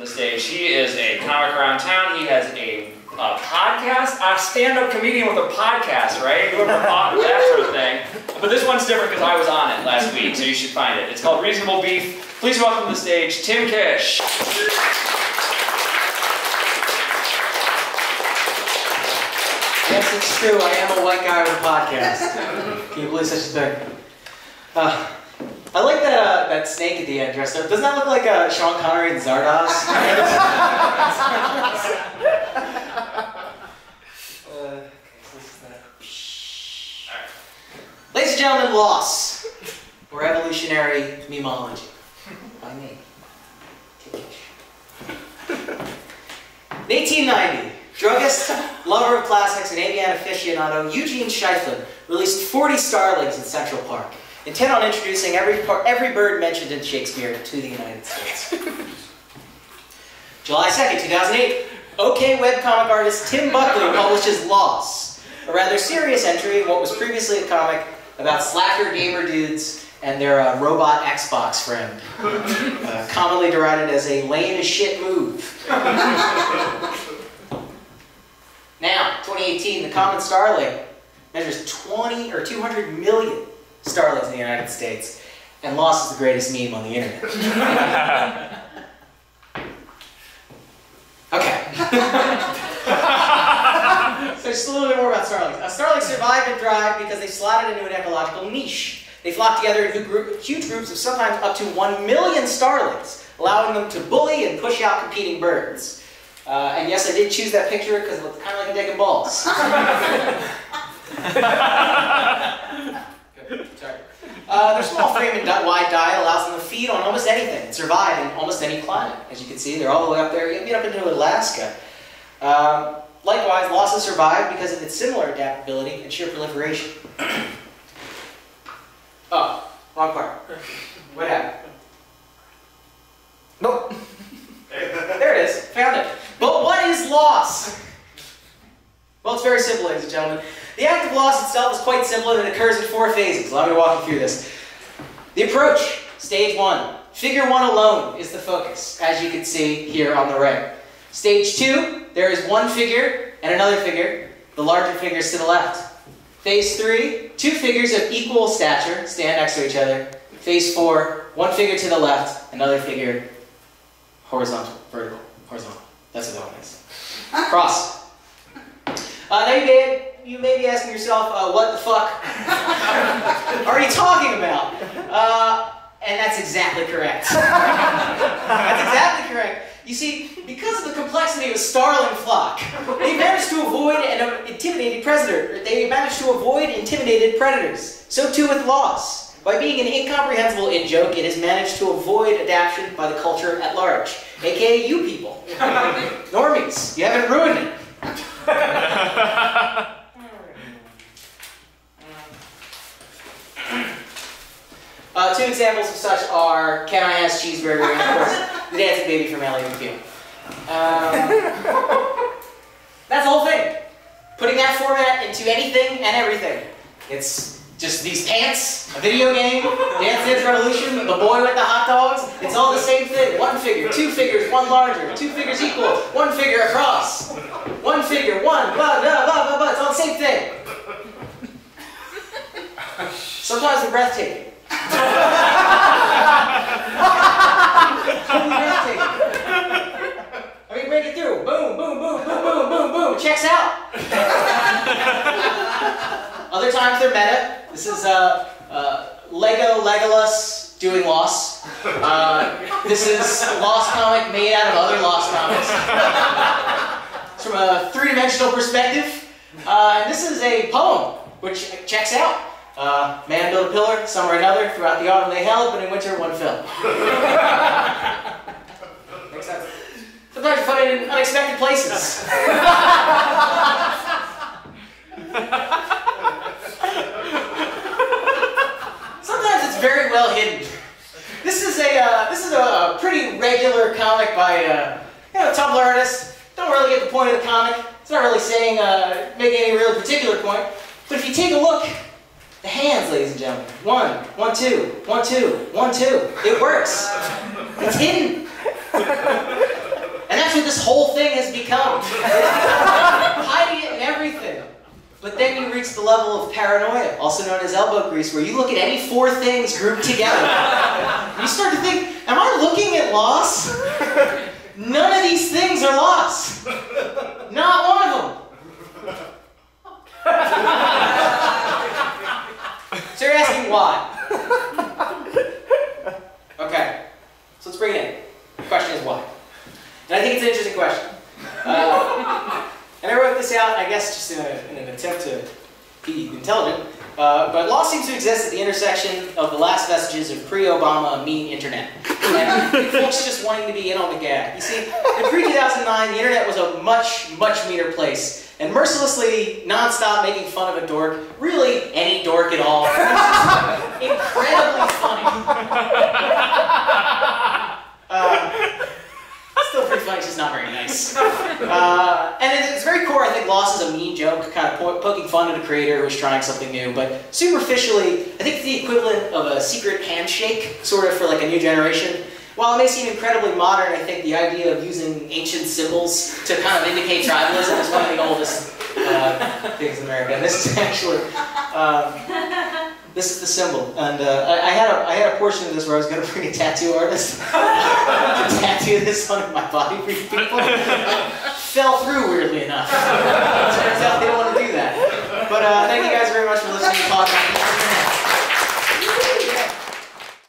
the stage. He is a comic around town. He has a podcast, a stand-up comedian with a podcast, right? Whoever thought that sort of thing. But this one's different because I was on it last week, so you should find it. It's called Reasonable Beef. Please welcome to the stage, Tim Kish. Yes, it's true. I am a white guy with a podcast. Can you believe such a thing? I like that snake at the end dressed up. Doesn't that look like Sean Connery and Zardoz? Ladies and gentlemen, Loss, or Evolutionary Memeolgy. By me. In 1890, druggist, lover of classics, and avian aficionado Eugene Schieffelin released 40 starlings in Central Park, intent on introducing every bird mentioned in Shakespeare to the United States. July 2nd, 2008, OK webcomic artist Tim Buckley publishes Loss, a rather serious entry in what was previously a comic about slacker gamer dudes and their robot Xbox friend, commonly derided as a lame as shit move. Now, 2018, the common starling measures 20 or 200 million starlings in the United States, and Loss is the greatest meme on the internet. Okay. So just a little bit more about starlings. Starlings survive and thrive because they slotted into an ecological niche. They flock together in huge groups of sometimes up to 1 million starlings, allowing them to bully and push out competing birds. And yes, I did choose that picture because it looks kind of like a dick and balls. Sorry. Their small frame and wide diet allows them to feed on almost anything and survive in almost any climate. As you can see, they're all the way up there. You can get up into Alaska. Likewise, Loss has survived because of its similar adaptability and sheer proliferation. Oh, wrong part. What happened? Nope. There it is. Found it. But what is loss? Well, it's very simple, ladies and gentlemen. The act of loss itself is quite simple and it occurs in 4 phases. Allow me to walk you through this. The approach, stage 1. Figure 1 alone is the focus, as you can see here on the right. Stage 2, there is one figure and another figure. The larger figure is to the left. Phase 3, 2 figures of equal stature stand next to each other. Phase 4, one figure to the left, another figure horizontal, vertical, horizontal. That's what that one is. Cross. Now you may be asking yourself, what the fuck are you talking about? And that's exactly correct. That's exactly correct. You see, because of the complexity of a starling flock, they managed to avoid an intimidating predator. They managed to avoid intimidated predators. So too with Loss. By being an incomprehensible in-joke, it has managed to avoid adaptation by the culture at large, aka you people. Normies, you haven't ruined it. 2 examples of such are Can I Ask Cheeseburger and, of course, the Dancing Baby from LA Review. That's the whole thing. Putting that format into anything and everything. It's just these pants, a video game, Dance Dance Revolution, the boy with the hot dogs. It's all the same thing. 1 figure, 2 figures, 1 larger, 2 figures equal, 1 figure across. 1 figure, 1, blah, blah, blah, blah, blah. It's all the same thing. Sometimes they're breathtaking. I mean, break it through. Boom, boom, boom, boom, boom, boom, boom. Checks out. Other times they're meta. This is Legolas doing Loss. This is Lost comic made out of other Lost comics. It's from a 3-dimensional perspective. And this is a poem, which checks out. Man built a pillar, summer another, throughout the autumn they held, but in winter one fell. Makes sense. Sometimes you find it in unexpected places. Sometimes it's very well hidden. This is a pretty regular comic by a Tumblr artist. Don't really get the point of the comic. It's not really saying making any really particular point. But if you take a look. The hands, ladies and gentlemen. 1, 1, 2, 1, 2, 1, 2. It works. It's hidden. this whole thing has become. Hiding it in everything. But then you reach the level of paranoia, also known as elbow grease, where you look at any 4 things grouped together. You start to think, am I looking at loss? None of these things are loss. Not one of them. So you're asking why? Okay, so let's bring it in. The question is why. And I think it's an interesting question. And I wrote this out, I guess, just in an attempt to be intelligent. But loss seems to exist at the intersection of the last vestiges of pre-Obama mean internet. And folks just wanting to be in on the gag. You see, in pre-2009, the internet was a much, much meaner place. And mercilessly, non-stop making fun of a dork, really any dork at all, incredibly funny. Still pretty funny, it's just not very nice. And at its very core, I think loss is a mean joke, kind of poking fun at a creator who was trying something new. But superficially, I think it's the equivalent of a secret handshake, sort of for like a new generation. While it may seem incredibly modern, I think the idea of using ancient symbols to kind of indicate tribalism is one of the oldest things in America. And this is actually, this is the symbol. And I had a portion of this where I was going to bring a tattoo artist to tattoo this on my body for you people. Fell through, weirdly enough. Turns out they don't want to do that. But thank you guys very much for listening to Talk on the Internet.